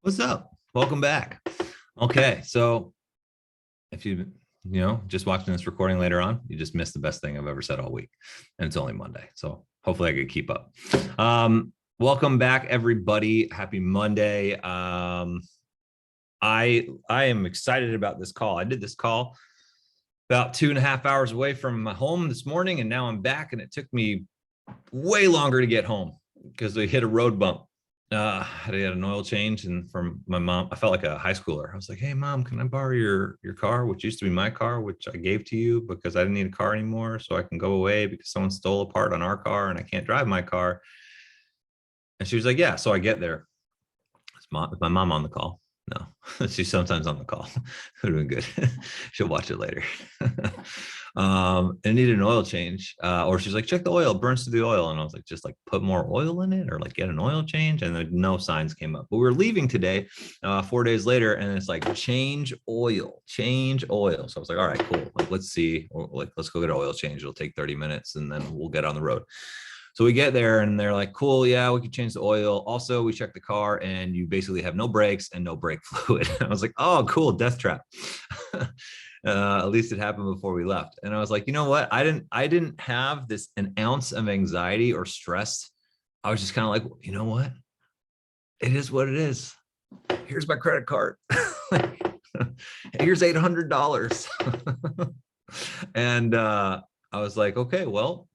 What's up? Welcome back. Okay, so if you just watching this recording later on, you just missed the best thing I've ever said all week, and it's only Monday, so hopefully I could keep up. Welcome back, everybody. Happy Monday. I am excited about this call. I did this call about 2.5 hours away from my home this morning, and now I'm back, and it took me way longer to get home because we hit a road bump. I had to get an oil change, and from my mom, I felt like a high schooler. I was like, "Hey, mom, can I borrow your car, which used to be my car, which I gave to you because I didn't need a car anymore, so I can go away because someone stole a part on our car and I can't drive my car." And she was like, "Yeah." So I get there. Is my mom on the call? No, she's sometimes on the call. Would have been good. She'll watch it later. And needed an oil change. Or she's like, check the oil, burns to the oil. And I was like, just like put more oil in it or like get an oil change. And then no signs came up. But we were leaving today, 4 days later, and it's like change oil. So I was like, all right, cool. Like, let's see. Or, like, let's go get an oil change. It'll take 30 minutes and then we'll get on the road. So we get there and they're like, cool, yeah, we can change the oil. Also, we check the car and you basically have no brakes and no brake fluid. I was like, oh, cool, death trap. At least it happened before we left. And I was like, you know what? I didn't have an ounce of anxiety or stress. I was just kind of like, you know what? It is what it is. Here's my credit card. Here's $800. And I was like, okay, well,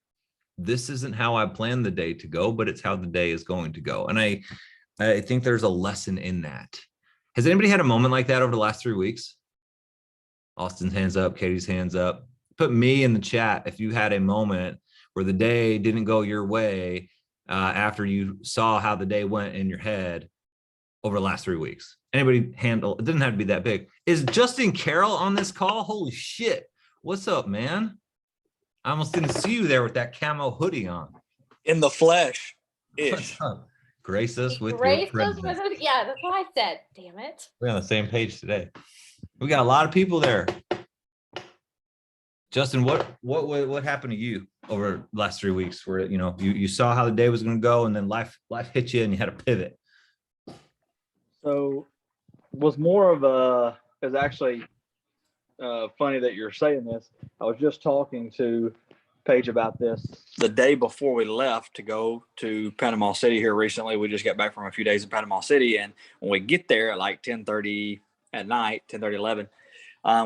this isn't how I planned the day to go, but it's how the day is going to go. And I think there's a lesson in that. Has anybody had a moment like that over the last 3 weeks? Austin's hands up, Katie's hands up. Put me in the chat if you had a moment where the day didn't go your way after you saw how the day went in your head over the last 3 weeks. Anybody handle? It doesn't have to be that big. Is Justin Carroll on this call? Holy shit. What's up, man? I almost didn't see you there with that camo hoodie on. In the flesh. What's up? Grace us with Grace your presence. yeah, that's what I said. Damn it. We're on the same page today. We got a lot of people there. Justin, what happened to you over the last 3 weeks where you saw how the day was going to go and then life hit you and you had to pivot? So was more of a, it's actually funny that you're saying this. I was just talking to Paige about this the day before we left to go to Panama City here recently. We just got back from a few days in Panama City. And when we get there at like 10:30 at night, 10:30, 11,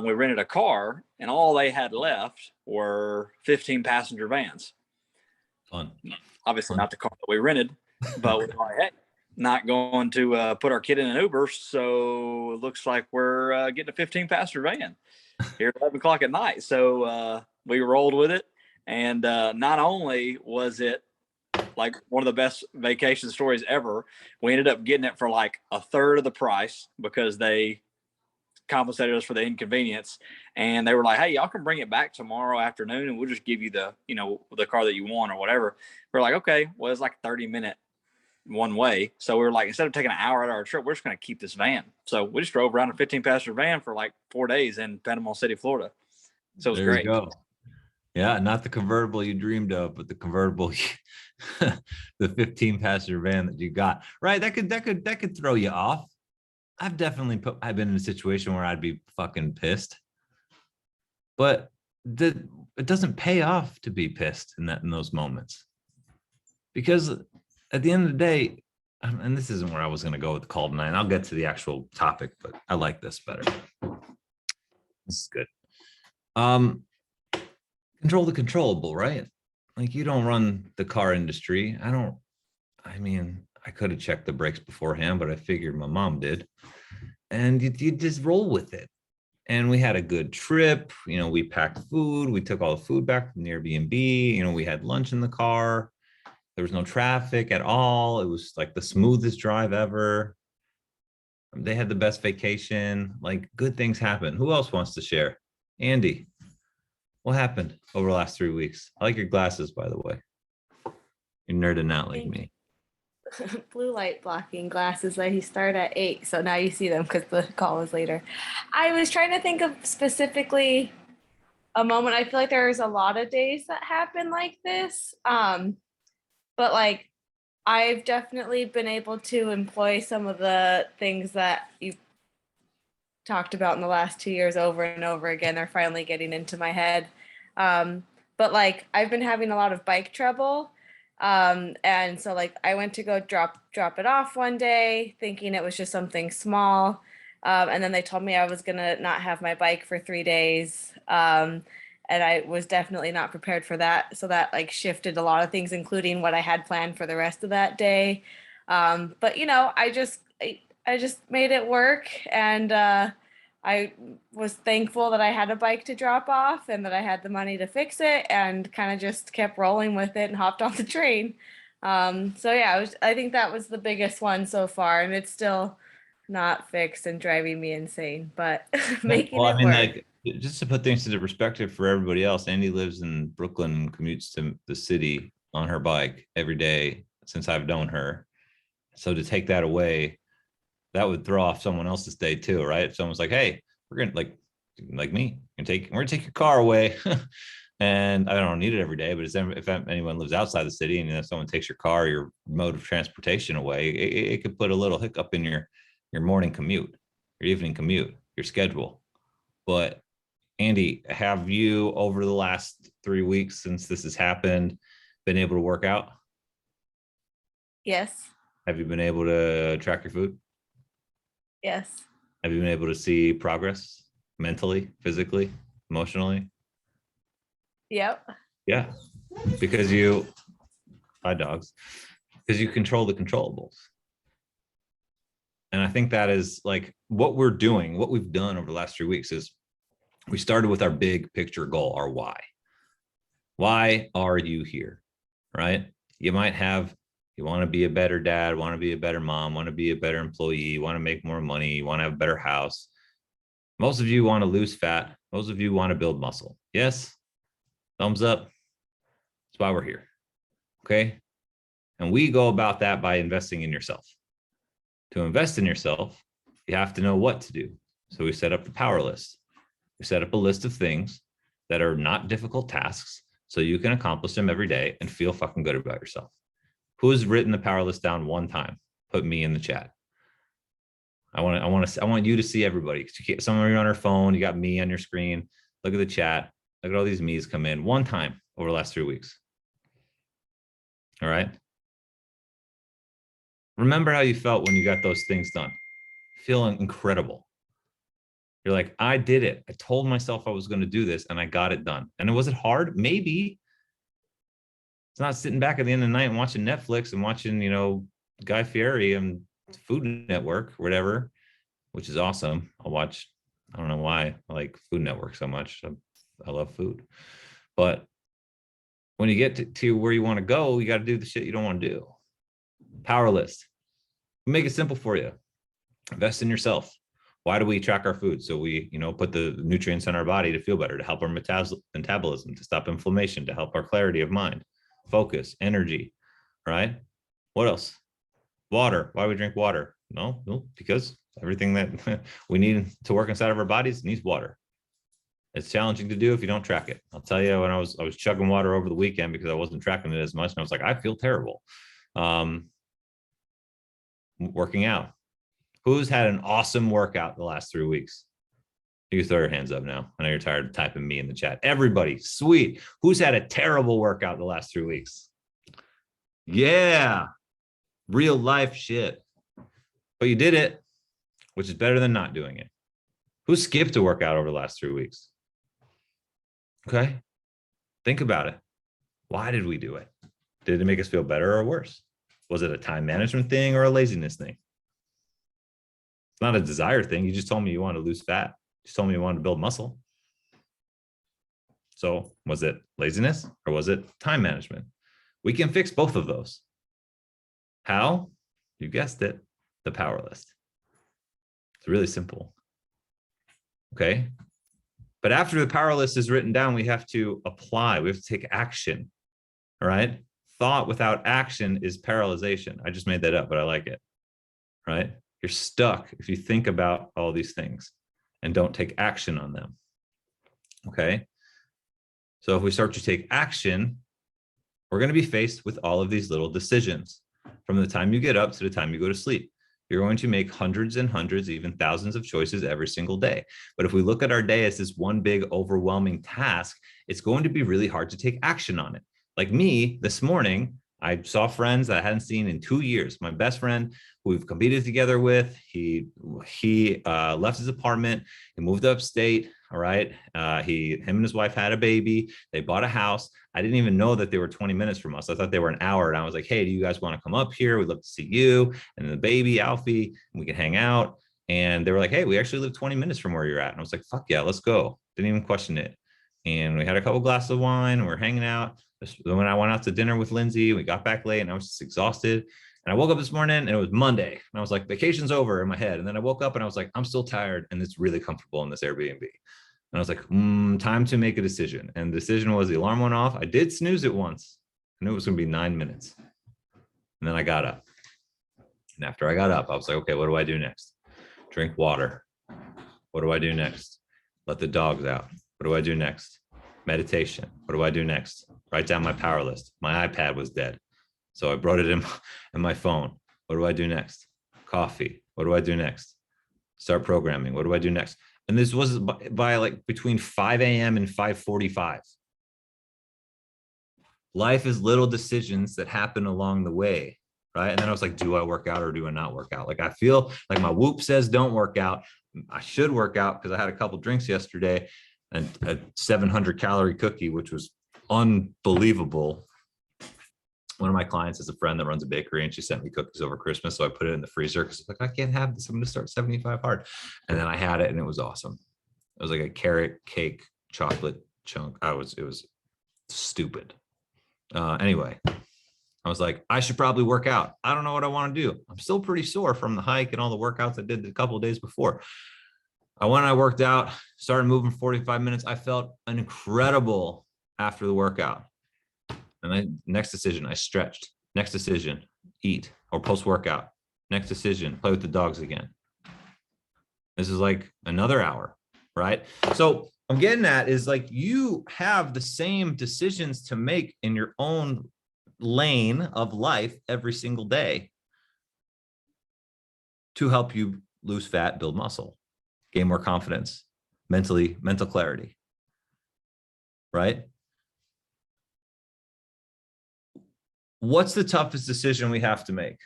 we rented a car and all they had left were 15 passenger vans. Fun. Obviously not the car that we rented, but we were like, hey, not going to put our kid in an Uber. So it looks like we're getting a 15 passenger van here at 11 o'clock at night. So we rolled with it. And not only was it like one of the best vacation stories ever, we ended up getting it for like a third of the price because they compensated us for the inconvenience. And they were like, hey, y'all can bring it back tomorrow afternoon and we'll just give you the car that you want or whatever. We're like, okay, well, it's like 30-minute one way. So we were like, instead of taking an hour out of our trip, we're just going to keep this van. So we just drove around a 15-passenger van for like 4 days in Panama City, Florida. So it was great. There you go. Yeah, not the convertible you dreamed of, but the convertible, the 15-passenger van that you got. Right, that could throw you off. I've been in a situation where I'd be fucking pissed, but it doesn't pay off to be pissed in those moments, because at the end of the day, and this isn't where I was going to go with the call tonight. I'll get to the actual topic, but I like this better. This is good. Control the controllable, right? Like, you don't run the car industry. I could have checked the brakes beforehand, but I figured my mom did. And you just roll with it. And we had a good trip. We packed food. We took all the food back from the Airbnb. We had lunch in the car. There was no traffic at all. It was like the smoothest drive ever. They had the best vacation. Like, good things happen. Who else wants to share? Andy, what happened over the last 3 weeks? I like your glasses, by the way. You're nerding out like me. Blue light blocking glasses that he started at 8, so now you see them because the call was later. I was trying to think of specifically a moment. I feel like there's a lot of days that happen like this, but like I've definitely been able to employ some of the things that you talked about in the last 2 years over and over again. They're finally getting into my head. Um, but like I've been having a lot of bike trouble. And so like I went to go drop it off one day thinking it was just something small. And then they told me I was gonna not have my bike for 3 days. And I was definitely not prepared for that. So that like shifted a lot of things, including what I had planned for the rest of that day. But you know, I just made it work, and I was thankful that I had a bike to drop off and that I had the money to fix it, and kind of just kept rolling with it and hopped on the train. So yeah, I think that was the biggest one so far, and it's still not fixed and driving me insane, but making Well, it I mean, work. like, just to put things into perspective for everybody else, Andy lives in Brooklyn and commutes to the city on her bike every day since I've known her. So to take that away, that would throw off someone else's day too, right? If someone's like, "Hey, we're gonna like me, we're gonna take your car away," and I don't need it every day, but if anyone lives outside the city and someone takes your car, your mode of transportation away, it could put a little hiccup in your morning commute, your evening commute, your schedule. But Andy, have you over the last 3 weeks since this has happened been able to work out? Yes, Have you been able to track your food? yes, Have you been able to see progress mentally, physically, emotionally? yep. Yeah, because hi dogs, because you control the controllables. And I think that is like what we're doing, what we've done over the last 3 weeks is we started with our big picture goal, our why. Why are you here? Right? You might have, you want to be a better dad, want to be a better mom, want to be a better employee, want to make more money, want to have a better house. Most of you want to lose fat. Most of you want to build muscle. Yes? Thumbs up. That's why we're here. Okay. And we go about that by investing in yourself. To invest in yourself, you have to know what to do. So we set up the power list. We set up a list of things that are not difficult tasks so you can accomplish them every day and feel fucking good about yourself. Who's written the power list down one time? Put me in the chat. I want you to see everybody. Some of you are on our phone. You got me on your screen. Look at the chat. Look at all these me's come in one time over the last 3 weeks. All right. Remember how you felt when you got those things done. Feeling incredible. You're like, I did it. I told myself I was going to do this and I got it done. And was it hard? Maybe. It's not sitting back at the end of the night and watching Netflix and watching, Guy Fieri and Food Network, or whatever, which is awesome. I don't know why I like Food Network so much. I love food. But when you get to where you want to go, you got to do the shit you don't want to do. Power list. Make it simple for you. Invest in yourself. Why do we track our food? So we, put the nutrients in our body to feel better, to help our metabolism, to stop inflammation, to help our clarity of mind, focus, energy, right? What else? Water. Why do we drink water? No, because everything that we need to work inside of our bodies needs water. It's challenging to do if you don't track it. I'll tell you, when I was chugging water over the weekend because I wasn't tracking it as much, and I was like, I feel terrible. Working out. Who's had an awesome workout the last 3 weeks? You can throw your hands up now. I know you're tired of typing me in the chat. Everybody, sweet. Who's had a terrible workout the last 3 weeks? Yeah, real life shit. But you did it, which is better than not doing it. Who skipped a workout over the last 3 weeks? Okay, think about it. Why did we do it? Did it make us feel better or worse? Was it a time management thing or a laziness thing? It's not a desire thing. You just told me you want to lose fat. You just told me you wanted to build muscle. So was it laziness or was it time management? We can fix both of those. How? You guessed it, the power list. It's really simple. Okay. But after the power list is written down, we have to apply. We have to take action. All right. Thought without action is paralyzation. I just made that up, but I like it. Right. You're stuck if you think about all these things and don't take action on them. Okay. So if we start to take action, we're going to be faced with all of these little decisions. from the time you get up to the time you go to sleep. You're going to make hundreds and hundreds, even thousands of choices every single day. But if we look at our day as this one big overwhelming task, it's going to be really hard to take action on it. Like me this morning, I saw friends that I hadn't seen in 2 years. My best friend, who we've competed together with, he left his apartment, he moved upstate. All right. Him and his wife had a baby. They bought a house. I didn't even know that they were 20 minutes from us. I thought they were an hour. And I was like, hey, do you guys want to come up here? We'd love to see you and the baby, Alfie, and we can hang out. And they were like, hey, we actually live 20 minutes from where you're at. And I was like, fuck yeah, let's go. Didn't even question it. And we had a couple glasses of wine and we're hanging out. When I went out to dinner with Lindsay, we got back late and I was just exhausted. And I woke up this morning and it was Monday. And I was like, vacation's over in my head. And then I woke up and I was like, I'm still tired and it's really comfortable in this Airbnb. And I was like, time to make a decision. And the decision was the alarm went off. I did snooze it once. I knew it was going to be 9 minutes. And then I got up. And after I got up, I was like, okay, what do I do next? Drink water. What do I do next? Let the dogs out. What do I do next? Meditation. What do I do next? Write down my power list. My iPad was dead. So I brought it in my phone. What do I do next? Coffee. What do I do next? Start programming. What do I do next? And this was by like between 5 a.m. and 5:45. Life is little decisions that happen along the way, right? And then I was like, do I work out or do I not work out? Like I feel like my Whoop says don't work out. I should work out because I had a couple drinks yesterday and a 700 calorie cookie, which was unbelievable. One of my clients is a friend that runs a bakery and she sent me cookies over Christmas. So I put it in the freezer because like, I can't have this. I'm going to start 75 hard. And then I had it and it was awesome. It was like a carrot cake chocolate chunk. It was stupid. Anyway, I was like, I should probably work out. I don't know what I want to do. I'm still pretty sore from the hike and all the workouts I did a couple of days before. I went and I worked out, started moving 45 minutes. I felt incredible after the workout. And then next decision, I stretched. Next decision, eat or post-workout. Next decision, play with the dogs again. This is like another hour, right? So I'm getting at is like you have the same decisions to make in your own lane of life every single day to help you lose fat, build muscle, gain more confidence, mental clarity, right? What's the toughest decision we have to make?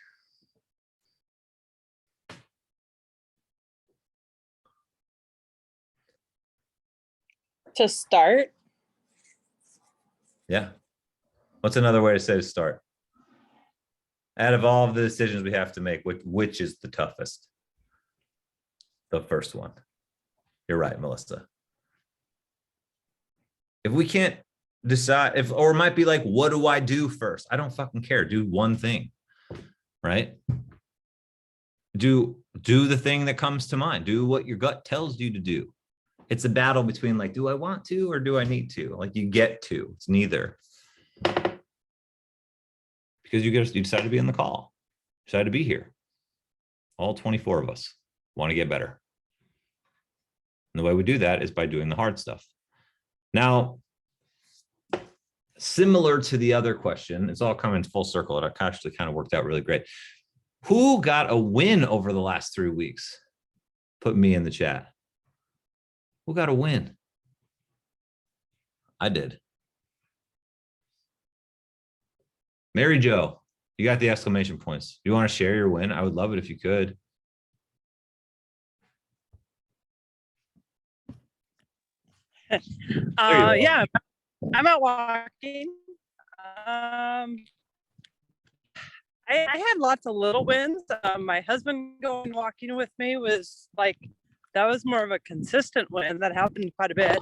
To start. Yeah. What's another way to say to start? Out of all of the decisions we have to make, which is the toughest? The first one. You're right, Melissa. If we can't decide or it might be like, what do I do first? I don't fucking care. Do one thing, right? Do the thing that comes to mind. Do what your gut tells you to do. It's a battle between like, do I want to or do I need to? Like you get to. It's neither. Because you decide to be in the call. You decide to be here. All 24 of us want to get better. And the way we do that is by doing the hard stuff. Now, similar to the other question, it's all coming full circle. It actually kind of worked out really great. Who got a win over the last 3 weeks? Put me in the chat. Who got a win? I did. Mary Jo, you got the exclamation points. Do you want to share your win? I would love it if you could. Yeah, I'm out walking. I had lots of little wins. My husband going walking with me was like, that was more of a consistent win. That happened quite a bit.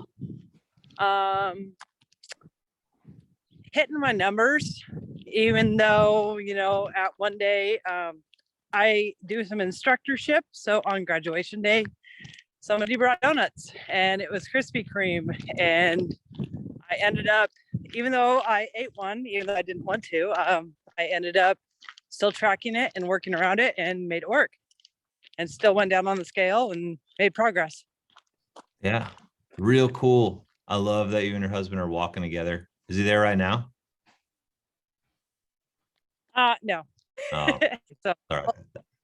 Hitting my numbers, even though, you know, at one day, I do some instructorship. So on graduation day, somebody brought donuts and it was Krispy Kreme. And I ended up, even though I ate one, even though I didn't want to, I ended up still tracking it and working around it and made it work and still went down on the scale and made progress. Yeah, real cool. I love that you and your husband are walking together. Is he there right now? No. Oh, So all right.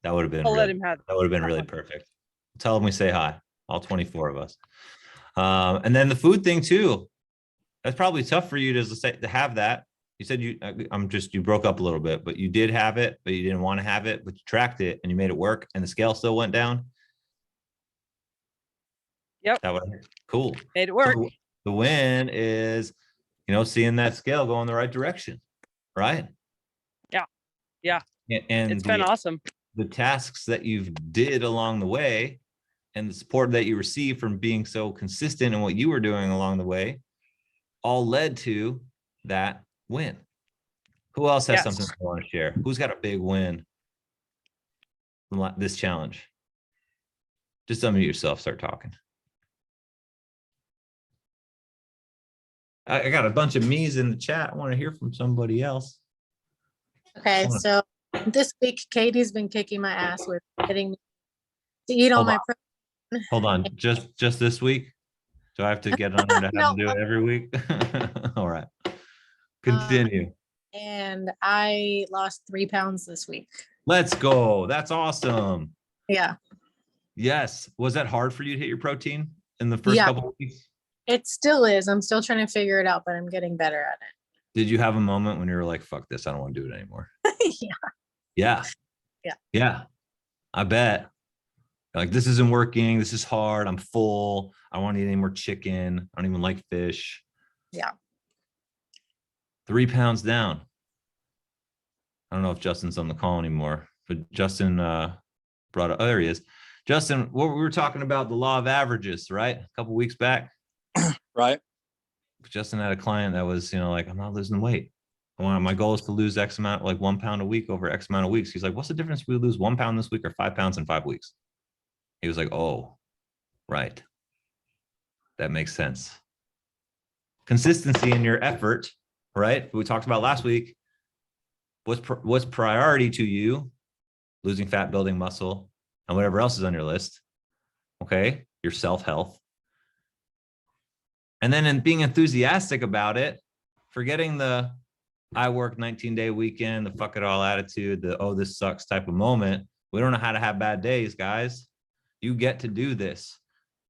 That would have been I'll let really, him have that would have been that really one. perfect. Tell him we say hi, all 24 of us. And then the food thing too. That's probably tough for you to say to have that. You said you broke up a little bit, but you did have it, but you didn't want to have it, but you tracked it and you made it work and the scale still went down. Yep. That was cool. Made it work. So the win is, seeing that scale go in the right direction, right? Yeah. Yeah. And It's been awesome. the tasks that you've did along the way and the support that you received from being so consistent in what you were doing along the way all led to that win. Who else has Yes. something they want to share? Who's got a big win from this challenge? Just unmute yourself, start talking. I got a bunch of me's in the chat. I want to hear from somebody else. Okay, so this week Katie's been kicking my ass with getting me to eat all Hold my on. Hold on, just this week? Do I have to get on her to have No. them do it every week? All right. Continue. and I lost 3 pounds this week. Let's go. That's awesome. Yeah, Yes. Was that hard for you to hit your protein in the first Yeah. couple of weeks? it still is. I'm still trying to figure it out, but I'm getting better at Did you have a moment when you were like, fuck this, I don't want to do it anymore? it. Yeah. Yeah. Yeah. Yeah. I bet. Like, this isn't working. This is hard. I'm full. I don't want to eat any more chicken. I don't even like fish. Yeah. 3 pounds down. I don't know if Justin's on the call anymore, but Justin brought up, oh, there he is. Justin, what we were talking about, the law of averages, right? A couple weeks back. Right. Justin had a client that was, like, I'm not losing weight. My goal is to lose X amount, like 1 pound a week over X amount of weeks. He's like, what's the difference if we lose 1 pound this week or 5 pounds in 5 weeks? He was like, oh, right. That makes sense. Consistency in your effort, right? We talked about last week. What's priority to you? Losing fat, building muscle, and whatever else is on your list. Okay, your self-health. And then in being enthusiastic about it, forgetting the I work 19-day weekend, the fuck it all attitude, the oh, this sucks type of moment. We don't know how to have bad days, guys. You get to do this.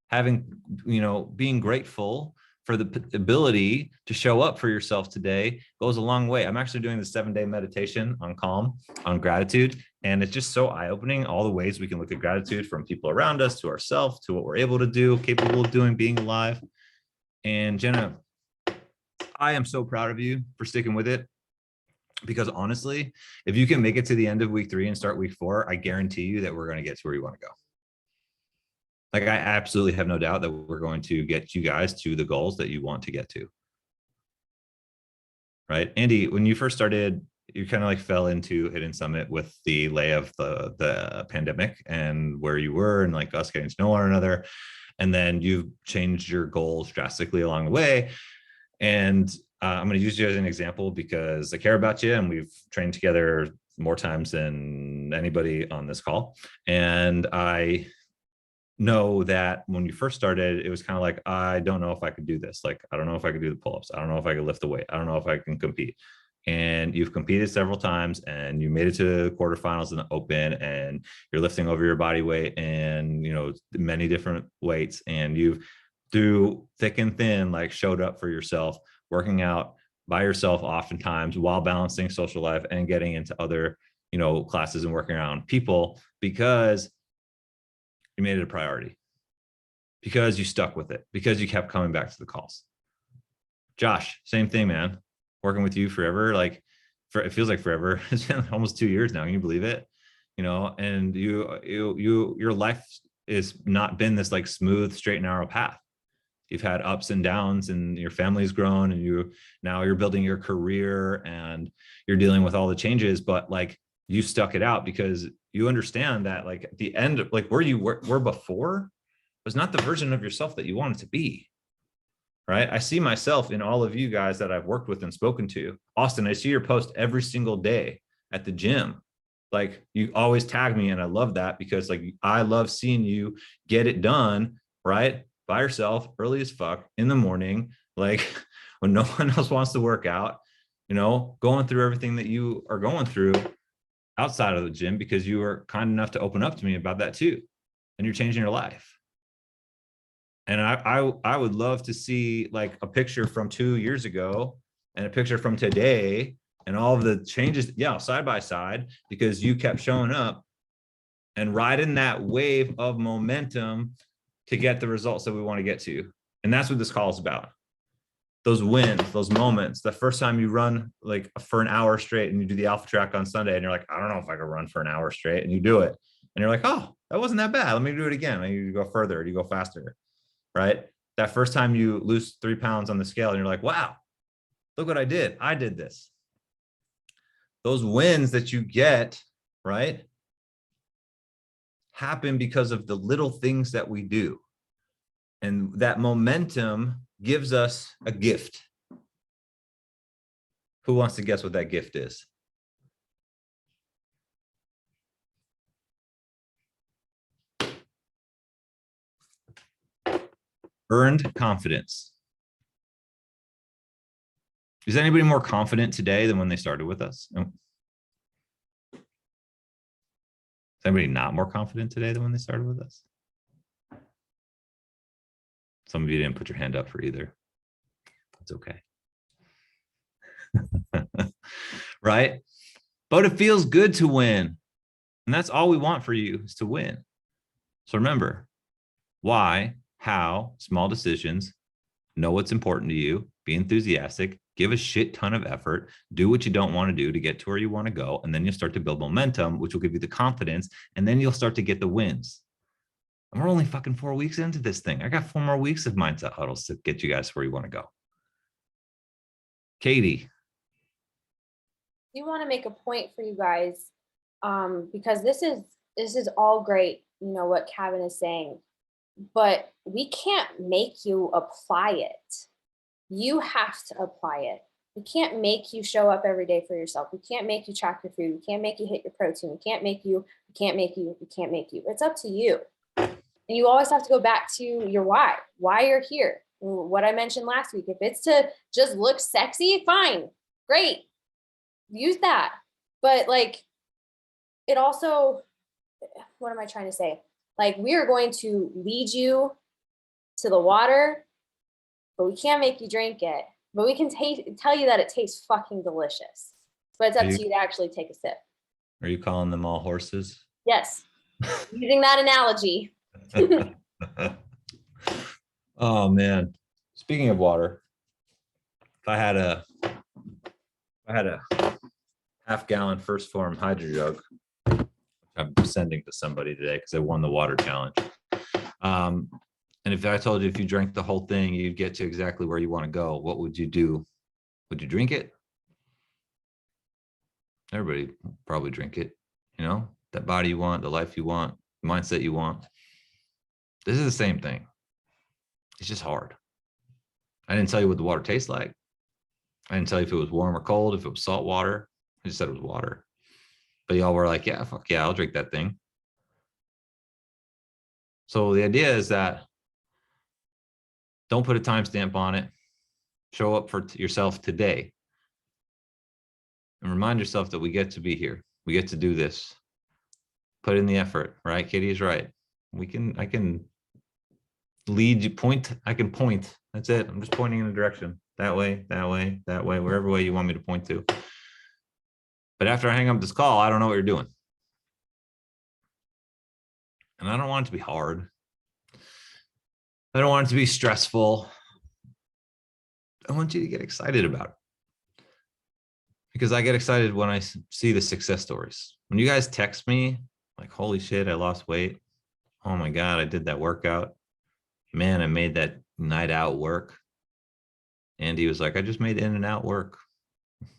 Having, being grateful for the ability to show up for yourself today goes a long way. I'm actually doing the 7-day meditation on calm, on gratitude. And it's just so eye-opening, all the ways we can look at gratitude, from people around us to ourselves, to what we're able to do, capable of doing, being alive. And Jenna, I am so proud of you for sticking with it, because honestly, if you can make it to the end of week 3 and start week 4, I guarantee you that we're going to get to where you want to go. Like, I absolutely have no doubt that we're going to get you guys to the goals that you want to get to. Right? Andy, when you first started, you kind of like fell into Hidden Summit with the lay of the pandemic and where you were, and like us getting to know one another. And then you've changed your goals drastically along the way. And I'm going to use you as an example because I care about you, and we've trained together more times than anybody on this call. And I know that when you first started, it was kind of like, I don't know if I could do this. Like, I don't know if I could do the pull-ups. I don't know if I could lift the weight. I don't know if I can compete. And you've competed several times, and you made it to quarterfinals in the open, and you're lifting over your body weight and, many different weights. And you've, through thick and thin, like, showed up for yourself, working out by yourself oftentimes while balancing social life and getting into other, classes and working around people, because you made it a priority, because you stuck with it, because you kept coming back to the calls. Josh, same thing, man. Working with you forever. Like, it feels like forever. It's been almost 2 years now. Can you believe it? And your life is not been this like smooth, straight and narrow path. You've had ups and downs, and your family's grown, and now you're building your career, and you're dealing with all the changes, but like, you stuck it out because you understand that, like, at the end, like, where you were before was not the version of yourself that you wanted to be. Right? I see myself in all of you guys that I've worked with and spoken to. Austin, I see your post every single day at the gym. Like, you always tag me, and I love that, because like, I love seeing you get it done, right? By yourself, early as fuck in the morning, like, when no one else wants to work out, going through everything that you are going through. outside of the gym because you were kind enough to open up to me about that too. And you're changing your life. And I would love to see like a picture from 2 years ago and a picture from today and all of the changes, yeah, side by side, because you kept showing up and riding that wave of momentum to get the results that we want to get to. And that's what this call is about. Those wins, those moments, the first time you run like for an hour straight and you do the alpha track on Sunday and you're like, I don't know if I could run for an hour straight, and you do it. And you're like, oh, that wasn't that bad. Let me do it again. I need to go further. You go faster, right? That first time you lose 3 pounds on the scale and you're like, wow, look what I did. I did this. Those wins that you get, right, happen because of the little things that we do. And that momentum gives us a gift. Who wants to guess what that gift is? Earned confidence. Is anybody more confident today than when they started with us? No. Is anybody not more confident today than when they started with us? Some of you didn't put your hand up for either. That's okay. Right? But it feels good to win. And that's all we want for you is to win. So remember, why, how, small decisions, know what's important to you, be enthusiastic, give a shit ton of effort, do what you don't want to do to get to where you want to go. And then you'll start to build momentum, which will give you the confidence. And then you'll start to get the wins. And we're only fucking 4 weeks into this thing. I got 4 more weeks of mindset huddles to get you guys where you want to go. Katie. I do want to make a point for you guys, because this is all great, you know, what Kevin is saying, but we can't make you apply it. You have to apply it. We can't make you show up every day for yourself. We can't make you track your food. We can't make you hit your protein. We can't make you. It's up to you. And you always have to go back to your why you're here. What I mentioned last week, if it's to just look sexy, fine, great, use that. But like, it also, what am I trying to say? Like, we are going to lead you to the water, but we can't make you drink it. But we can tell you that it tastes fucking delicious. But it's up to you to actually take a sip. Are you calling them all horses? Yes. Using that analogy. Oh man. Speaking of water, if I had a half-gallon first form hydro jug, I'm sending to somebody today because I won the water challenge. And if I told you if you drank the whole thing, you'd get to exactly where you want to go, what would you do? Would you drink it? Everybody probably drink it. You know, that body you want, the life you want, mindset you want. This is the same thing. It's just hard. I didn't tell you what the water tastes like. I didn't tell you if it was warm or cold, if it was salt water. I just said it was water. But y'all were like, yeah, fuck yeah, I'll drink that thing. So the idea is that don't put a timestamp on it. Show up for yourself today. And remind yourself that we get to be here. We get to do this. Put in the effort, right? Katie is right. I can lead you, I can point. That's it. I'm just pointing in a direction. That way, wherever way you want me to point to. But after I hang up this call, I don't know what you're doing. And I don't want it to be hard. I don't want it to be stressful. I want you to get excited about it. Because I get excited when I see the success stories. When you guys text me, like, holy shit, I lost weight. Oh my God, I did that workout. Man, I made that night out work. Andy was like, I just made in and out work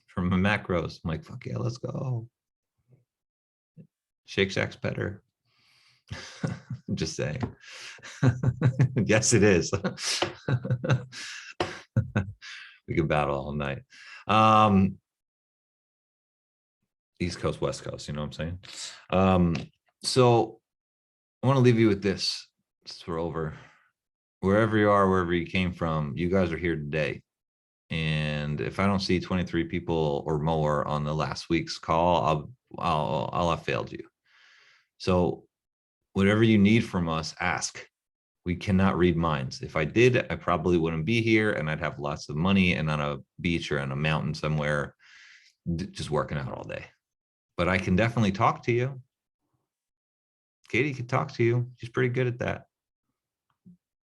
from my macros. I'm like, fuck yeah, let's go. Shake Shack's better. I'm just saying. Yes, it is. We can battle all night. East Coast, West Coast, you know what I'm saying? So I want to leave you with this. We're over. Wherever you are, wherever you came from, you guys are here today. And if I don't see 23 people or more on the last week's call, I'll have failed you. So whatever you need from us, ask. We cannot read minds. If I did, I probably wouldn't be here, and I'd have lots of money and on a beach or on a mountain somewhere, just working out all day. But I can definitely talk to you. Katie can talk to you. She's pretty good at that.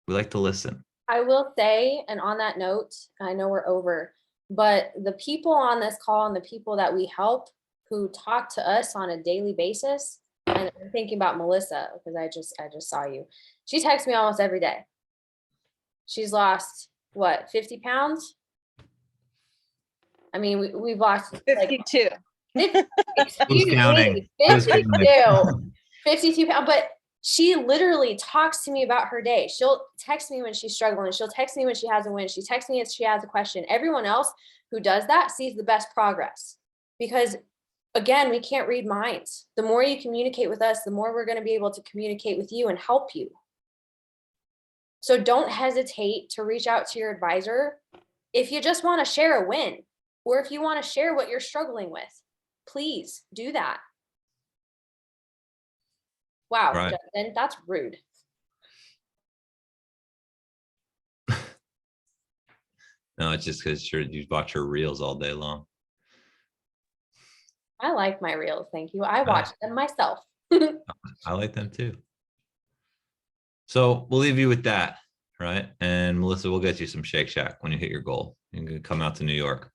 We like to listen. I will say, and on that note, I know we're over, but the people on this call and the people that we help who talk to us on a daily basis, and I'm thinking about Melissa because I just saw you. She texts me almost every day. She's lost what, 50 pounds? I mean, we've lost like 52. excuse counting? me, Who's counting? 52 pounds. But she literally talks to me about her day. She'll text me when she's struggling. She'll text me when she has a win. She texts me if she has a question. Everyone else who does that sees the best progress because, again, we can't read minds. The more you communicate with us, the more we're going to be able to communicate with you and help you. So don't hesitate to reach out to your advisor if you just want to share a win or if you want to share what you're struggling with. Please do that. Wow, Right. Justin, that's rude. No, it's just because you watch her reels all day long. I like my reels, thank you. I watch them myself. I like them too. So we'll leave you with that, right? And Melissa, we'll get you some Shake Shack when you hit your goal. You can come out to New York.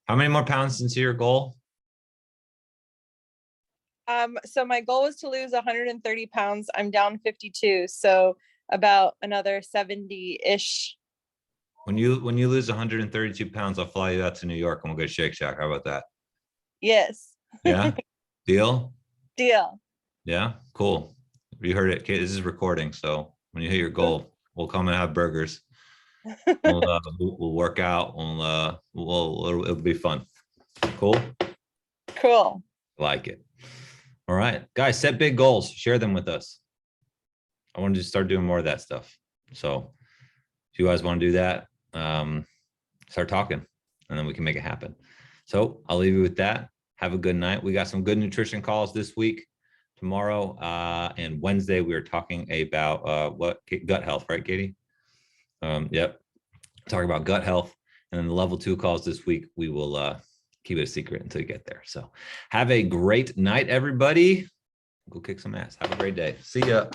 How many more pounds into your goal? So my goal was to lose 130 pounds. I'm down 52, so about another 70-ish. When you lose 132 pounds, I'll fly you out to New York and we'll go to Shake Shack. How about that? Yes. Yeah. Deal? Deal. Yeah, cool. You heard it, Kate. This is recording, so when you hit your goal, we'll come and have burgers. We'll work out. It'll be fun. Cool. Cool. Like it. All right, guys, set big goals. Share them with us. I want to just start doing more of that stuff. So if you guys want to do that, start talking and then we can make it happen. So I'll leave you with that. Have a good night. We got some good nutrition calls this week. Tomorrow and Wednesday, we are talking about gut health, right, Katie? Yep. Talking about gut health. And then the level 2 calls this week, we will keep it a secret until you get there. So have a great night, everybody. Go kick some ass. Have a great day. See ya.